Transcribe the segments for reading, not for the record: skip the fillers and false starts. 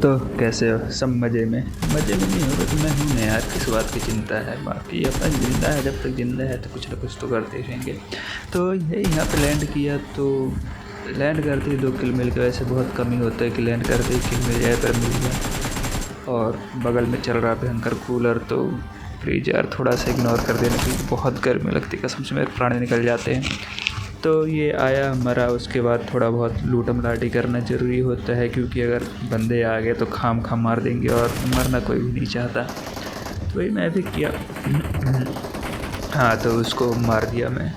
तो कैसे हो? सब मज़े में नहीं होगा तो मैं हूँ ना यार, किस बात की चिंता है। बाकी अपन ज़िंदा है, जब तक ज़िंदा है तो कुछ ना कुछ तो करते ही रहेंगे। तो यही यहाँ पे लैंड किया, तो लैंड करते ही 2 किल मिल गए। वैसे बहुत कम ही होता है कि लैंड करते ही किल मिल जाए, पर मिल गया। और बगल में चल रहा भयंकर कूलर, तो प्लीज़ यार थोड़ा सा इग्नोर कर देना क्योंकि बहुत गर्मी लगती है, कसम से मेरे प्राण निकल जाते हैं। तो ये आया मरा, उसके बाद थोड़ा बहुत लूटम लाटी करना ज़रूरी होता है क्योंकि अगर बंदे आ गए तो खाम खाम मार देंगे और मरना कोई भी नहीं चाहता। तो वही मैं भी किया। हाँ, तो उसको मार दिया मैं।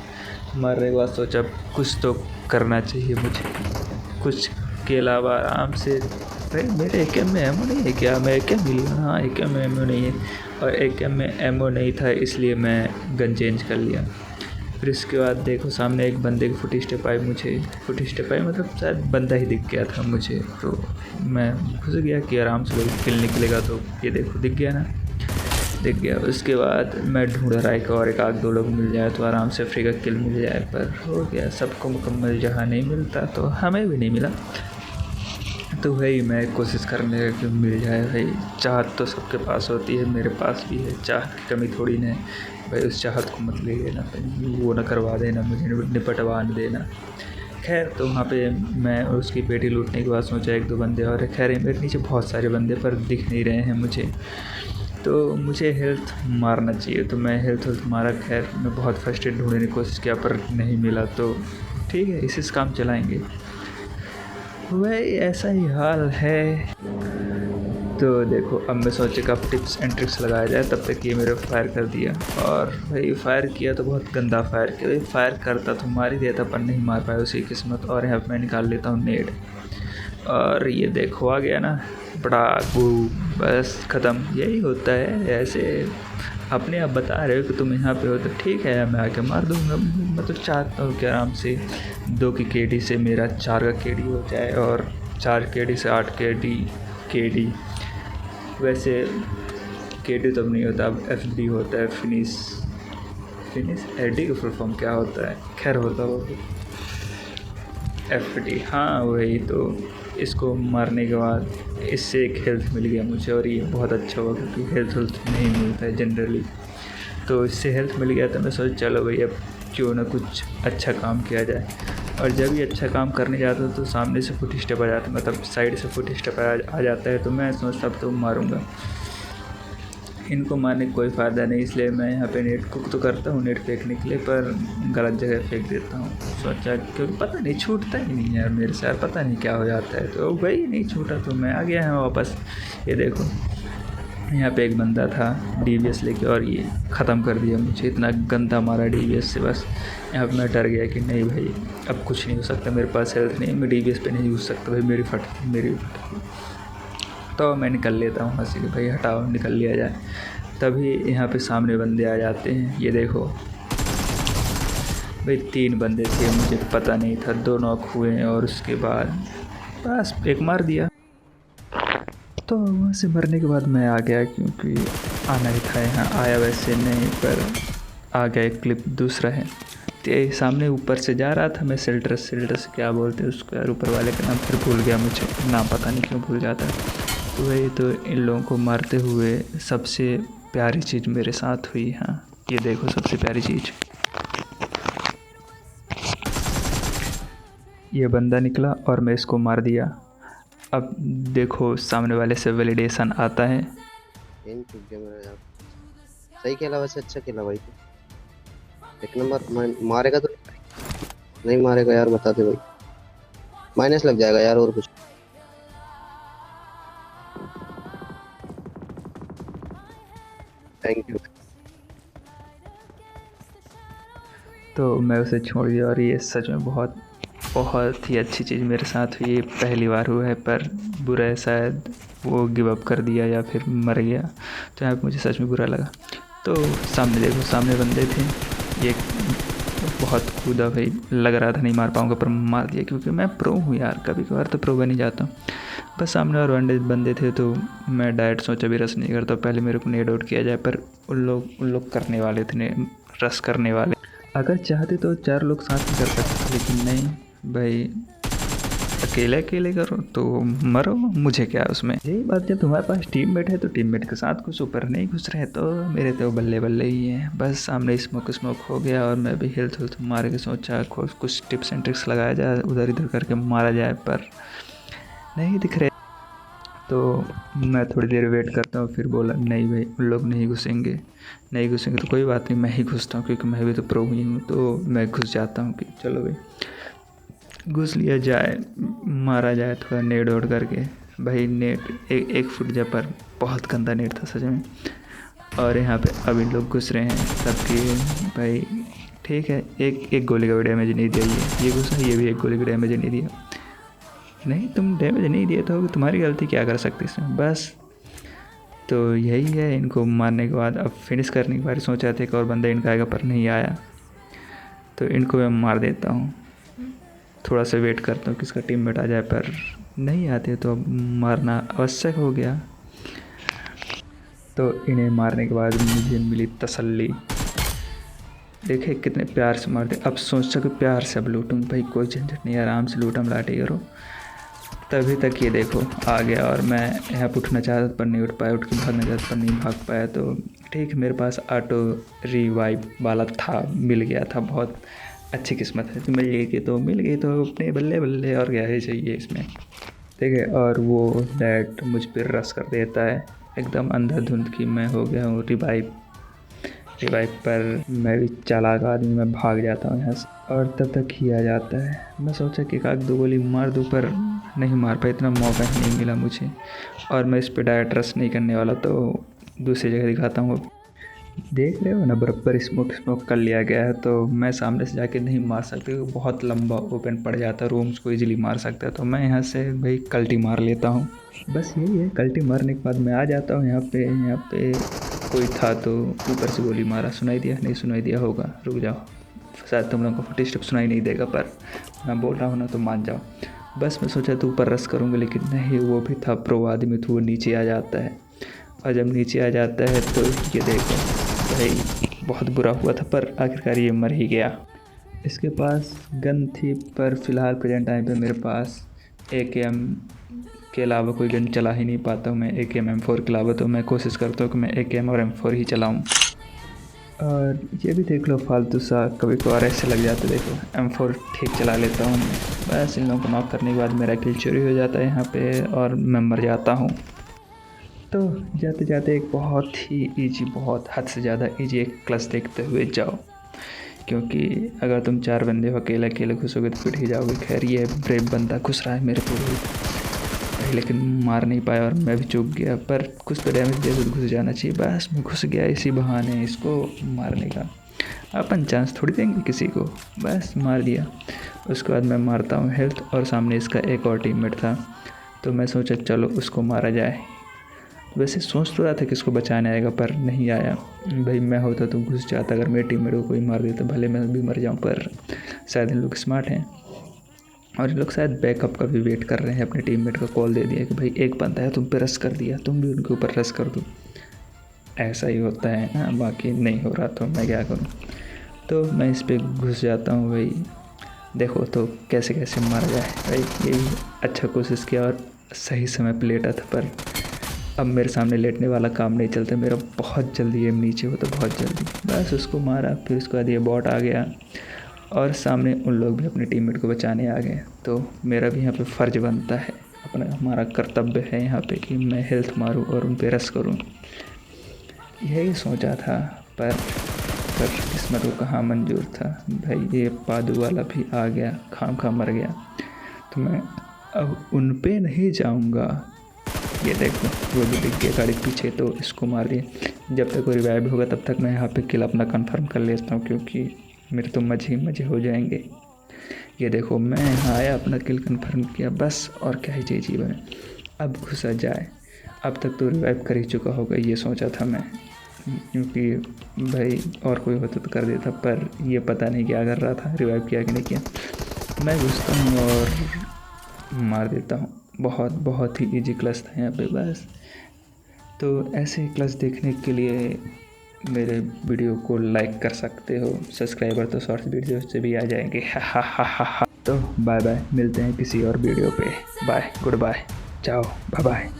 मारने के बाद सोचा कुछ तो करना चाहिए मुझे, कुछ के अलावा आराम से। भाई मेरे एकेएम में एमओ नहीं है क्या? मैं एकेएम मिली हूँ। हाँ, एकेएम में एमओ नहीं है, और एकेएम में एमओ नहीं था इसलिए मैं गन चेंज कर लिया। फिर इसके बाद देखो सामने एक बंदे की फुट स्टेप आई मुझे। फुट स्टेप आई मतलब शायद बंदा ही दिख गया था मुझे, तो मैं घुस गया कि आराम से किल निकलेगा। तो ये देखो दिख गया ना, दिख गया। उसके बाद मैं ढूंढ रहा है कि और एक आध 2 लोग मिल जाए तो आराम से फ्री का किल मिल जाए, पर हो गया सबको मुकम्मल। जहाँ नहीं मिलता तो हमें भी नहीं मिला। तो वही मैं कोशिश करने लगा कि मिल जाए। भाई चाहत तो सबके पास होती है, मेरे पास भी है। चाहत की कमी थोड़ी ना है भाई, उस चाहत को मत ले लेना, वो ना करवा देना, मुझे निपटवा न देना। खैर तो वहाँ पे मैं उसकी पेटी लूटने के बाद सोचा 1-2 बंदे और है। खैर मेरे नीचे बहुत सारे बंदे पर दिख नहीं रहे हैं मुझे, तो मुझे हेल्थ मारना चाहिए। तो मैं हेल्थ मारा। खैर मैं बहुत फर्स्ट एड ढूंढने की कोशिश किया पर नहीं मिला, तो ठीक है इसी से काम चलाएँगे। वही ऐसा ही हाल है। तो देखो अब मैं सोचे कब टिप्स एंड ट्रिक्स लगाया जाए, तब तक ये मेरे फायर कर दिया। और भाई फायर किया तो बहुत गंदा फायर किया। भाई फायर करता तो मार ही देता, पर नहीं मार पाया, उसी किस्मत। और यहाँ पे मैं निकाल लेता हूँ नेड, और ये देखो आ गया ना, बड़ा गू, बस ख़त्म। यही होता है ऐसे। अपने आप बता रहे हो कि तुम यहाँ पे हो तो ठीक है, मैं आके मार दूँगा। मैं तो चाहता हूँ कि आराम से 2 की केडी से मेरा 4 का केडी हो जाए, और 4 केडी से 8 केडी। वैसे केडी तब नहीं होता, अब एफडी होता है, फिनिश एडी का फुल फॉर्म क्या होता है? खैर होता वो एफडी। हाँ वही। तो इसको मारने के बाद इससे एक हेल्थ मिल गया मुझे, और ये बहुत अच्छा हुआ क्योंकि हेल्थ नहीं मिलता है जनरली। तो इससे हेल्थ मिल गया तो मैं सोचा चलो भाई अब क्यों ना कुछ अच्छा काम किया जाए। और जब ये अच्छा काम करने जाता हूँ तो सामने से फुट स्टेप आ जाता है, मतलब साइड से फुट स्टेप आ जाता है। तो मैं सोचता अब तो मारूँगा, इनको मारने का कोई फ़ायदा नहीं, इसलिए मैं यहाँ पे नेट कुक तो करता हूँ नेट फेंकने के लिए, पर गलत जगह फेंक देता हूँ। सोचा क्योंकि पता नहीं छूटता ही नहीं यार मेरे से, यार पता नहीं क्या हो जाता है। तो वही नहीं छूटा तो मैं आ गया है वापस। ये देखो यहाँ पे एक बंदा था डीवीएस लेके, और ये ख़त्म कर दिया मुझे। इतना गंदा मारा डीवीएस से, बस यहाँ पे मैं डर गया कि नहीं भाई अब कुछ नहीं हो सकता, मेरे पास हेल्थ नहीं, मैं डीवीएस पे नहीं यूज़ सकता भाई, मेरी फट। तो मैं निकल लेता हूँ हंसी कि भाई हटाओ निकल लिया जाए। तभी यहाँ पे सामने बंदे आ जाते हैं। ये देखो भाई 3 बंदे थे, मुझे पता नहीं था। 2 नॉक हुए और उसके बाद बस एक मार दिया। तो वहाँ से मरने के बाद मैं आ गया क्योंकि आना ही था यहाँ। आया वैसे नहीं, पर आ गया। एक क्लिप दूसरा है, तो सामने ऊपर से जा रहा था मैं। शेल्टर से क्या बोलते हैं उसको यार, ऊपर वाले का नाम फिर भूल गया मुझे, नाम पता नहीं क्यों भूल जाता है। तो वही तो इन लोगों को मारते हुए सबसे प्यारी चीज़ मेरे साथ हुई। हाँ ये देखो सबसे प्यारी चीज़, ये बंदा निकला और मैं इसको मार दिया। अब देखो सामने वाले से वैलिडेशन आता है। सही खेला वैसे, अच्छा खेला भाई। तो एक नंबर। मारेगा तो नहीं मारेगा यार, बता दे भाई, माइनस लग जाएगा यार। और कुछ थैंक यू। तो मैं उसे छोड़ दिया, और ये सच में बहुत ही अच्छी चीज़ मेरे साथ हुई। ये पहली बार हुआ है, पर बुरा है शायद वो गिव अप कर दिया या फिर मर गया, तो यहाँ पे मुझे सच में बुरा लगा। तो सामने देखो सामने बंदे थे, ये बहुत कूदा भाई, लग रहा था नहीं मार पाऊँगा पर मार दिया क्योंकि मैं प्रो हूँ यार, कभी कभार तो प्रो बन ही जाता हूँ। बस सामने और बंदे थे तो मैं डायरेक्ट सोचा भी रस नहीं करता, पहले मेरे को नेड आउट किया जाए। पर उन लोग करने वाले थे रस करने वाले। अगर चाहते तो 4 लोग साथ में कर सकते, लेकिन नहीं भाई, अकेले अकेले करो तो मरो, मुझे क्या है उसमें। यही बात, जब तुम्हारे पास टीममेट है तो टीममेट के साथ घुसो, पर नहीं घुस रहे तो मेरे तो बल्ले बल्ले ही हैं। बस सामने स्मोक हो गया और मैं भी हेल्थ मार के सोचा कुछ टिप्स एंड ट्रिक्स लगाया जाए, उधर इधर करके मारा जाए, पर नहीं दिख रहे। तो मैं थोड़ी देर वेट करता हूँ, फिर बोला नहीं भाई उन लोग नहीं घुसेंगे तो कोई बात नहीं, मैं ही घुसता हूँ क्योंकि मैं भी तो प्रो ही हूँ। तो मैं घुस जाता हूँ कि चलो भाई घुस लिया जाए, मारा जाए थोड़ा नेट ओड करके। भाई नेट एक फुट जा, पर बहुत गंदा नेट था सच में। और यहाँ पे अभी लोग घुस रहे हैं सबके। भाई ठीक है, एक गोली का भी डैमेज नहीं दिया, ये घुसा, ये भी एक गोली का डैमेज नहीं दिया। नहीं, तुम डैमेज नहीं दिए तो तुम्हारी गलती, क्या कर सकते इसमें। बस तो यही है, इनको मारने के बाद अब फिनिश करने के बाद सोचा था एक और बंदा इनका आएगा, पर नहीं आया, तो इनको मैं मार देता हूँ। थोड़ा सा वेट करता हूँ कि इसका टीममेट आ जाए, पर नहीं आते तो अब मारना आवश्यक हो गया। तो इन्हें मारने के बाद मुझे मिली तसल्ली। देखे कितने प्यार से मारते। अब सोच सके प्यार से अब लूटूँ, भाई कोई झंझट नहीं, आराम से लूटम लाटे करो। तभी तक ये देखो आ गया, और मैं यहाँ पर उठना चाहता पर नहीं उठ पाया, उठ के भागना चाहता पर नहीं भाग पाया। तो ठीक, मेरे पास ऑटो रिवाइव वाला था, मिल गया था, बहुत अच्छी किस्मत है। तो मिल गई तो अपने बल्ले बल्ले, और क्या ही चाहिए इसमें। ठीक है, और वो डैट मुझ पर रस कर देता है एकदम अंधाधुंध की मैं हो गया हूँ रिवाइव पर। मैं भी चालाक आदमी, मैं भाग जाता हूँ यहाँ से, और तब तक ही आ जाता है। मैं सोचा कि एक दो गोली मार दूँ, पर नहीं मार पाया, इतना मौका ही नहीं मिला मुझे। और मैं इस पर डायरेक्ट ट्रस्ट नहीं करने वाला, तो दूसरी जगह दिखाता हूँ। देख रहे हो ना, बराबर स्मोक कर लिया गया है, तो मैं सामने से जाके नहीं मार सकते, बहुत लंबा ओपन पड़ जाता है, रूम्स को इजीली मार सकता है। तो मैं यहाँ से भाई कल्टी मार लेता हूँ। बस यही है, कल्टी मारने के बाद मैं आ जाता हूँ यहाँ पे कोई था तो ऊपर से गोली मारा, सुनाई दिया नहीं, सुनाई दिया होगा, रुक जाओ, शायद तुम लोगों को फुटेज स्टेप सुनाई नहीं देगा, पर मैं बोल रहा हूँ ना तो मान जाओ। बस मैं सोचा तो ऊपर रस करूँगा, लेकिन नहीं, वो भी था प्रो आदमी, तो वो नीचे आ जाता है। और जब नीचे आ जाता है तो ये देखो भाई बहुत बुरा हुआ था, पर आखिरकार ये मर ही गया। इसके पास गन थी, पर फ़िलहाल प्रेजेंट टाइम पे मेरे पास AKM के अलावा कोई गन चला ही नहीं पाता हूँ मैं, AKM M4 के अलावा। तो मैं कोशिश करता हूँ कि मैं AKM और M4 ही चलाऊँ। और ये भी देख लो फालतू सा कभी कभार ऐसे लग जाता है, देखो M4 ठीक चला लेता हूँ। बस इन लोगों को नॉक करने के बाद मेरा किल चोरी हो जाता है यहाँ पे, और मैं मर जाता हूँ। तो जाते जाते एक बहुत ही ईजी, बहुत हद से ज़्यादा ईजी एक क्लच देखते हुए जाओ, क्योंकि अगर तुम 4 बंदे हो अकेले घुसोगे तो पिट ही जाओगे। खैर ये ब्रेव बंदा घुस रहा है मेरे पूरे, लेकिन मार नहीं पाया और मैं भी चूक गया, पर कुछ तो डैमेज दिया तो घुस जाना चाहिए। बस मैं घुस गया इसी बहाने इसको मारने का, अपन चांस थोड़ी देंगे किसी को, बस मार दिया। उसके बाद मैं मारता हूँ हेल्थ, और सामने इसका एक और टीममेट था, तो मैं सोचा चलो उसको मारा जाए। वैसे सोच तो रहा था कि इसको बचाने आएगा, पर नहीं आया। भाई मैं होता तो घुस जाता, अगर मेरे टीममेट को कोई मार देता, भले मैं भी मर जाऊँ, पर शायद इन लोग स्मार्ट हैं और इन लोग शायद बैकअप का भी वेट कर रहे हैं। अपने टीममेट को कॉल दे दिया कि भाई एक बंदा है तुम पे रस कर दिया, तुम भी उनके ऊपर रस कर दो। ऐसा ही होता है ना, बाकी नहीं हो रहा तो मैं क्या करूँ। तो मैं इस पर घुस जाता हूँ। भाई देखो तो कैसे कैसे मारा जाए। भाई ये भी अच्छा कोशिश किया और सही समय पर लेटा था, पर अब मेरे सामने लेटने वाला काम नहीं चलता, मेरा बहुत जल्दी ये नीचे होता, बहुत जल्दी। बस उसको मारा, फिर उसके बाद ये बॉट आ गया और सामने उन लोग भी अपने टीममेट को बचाने आ गए। तो मेरा भी यहाँ पे फ़र्ज़ बनता है, अपना हमारा कर्तव्य है यहाँ पे कि मैं हेल्थ मारूँ और उन पे रस करूँ। यही सोचा था, पर किस्मत को कहाँ मंजूर था। भाई ये पादू वाला भी आ गया, खाम मर गया। तो मैं अब उन पे नहीं जाऊँगा। ये देखो वो भी दिख गया गाड़ी पीछे, तो इसको मार दिया। जब तक वो रिवाइव होगा तब तक मैं यहाँ पे किल अपना कंफर्म कर लेता हूँ, क्योंकि मेरे तो मजे हो जाएंगे। ये देखो मैं यहाँ आया, अपना किल कंफर्म किया, बस और क्या ही चाहिए जीवन में। अब घुसा जाए, अब तक तो रिवाइव कर ही चुका होगा, ये सोचा था मैं, क्योंकि भाई और कोई होता तो कर देता, पर ये पता नहीं क्या कर रहा था, रिवाइव किया कि नहीं किया। मैं घुसता हूँ और मार देता हूँ। बहुत ही इजी क्लच था यहाँ पे बस। तो ऐसे क्लच देखने के लिए मेरे वीडियो को लाइक कर सकते हो, सब्सक्राइबर तो शॉर्ट्स वीडियो से भी आ जाएंगे। हा। तो बाय बाय, मिलते हैं किसी और वीडियो पे। बाय, गुड बाय, चाओ, बाय बाय।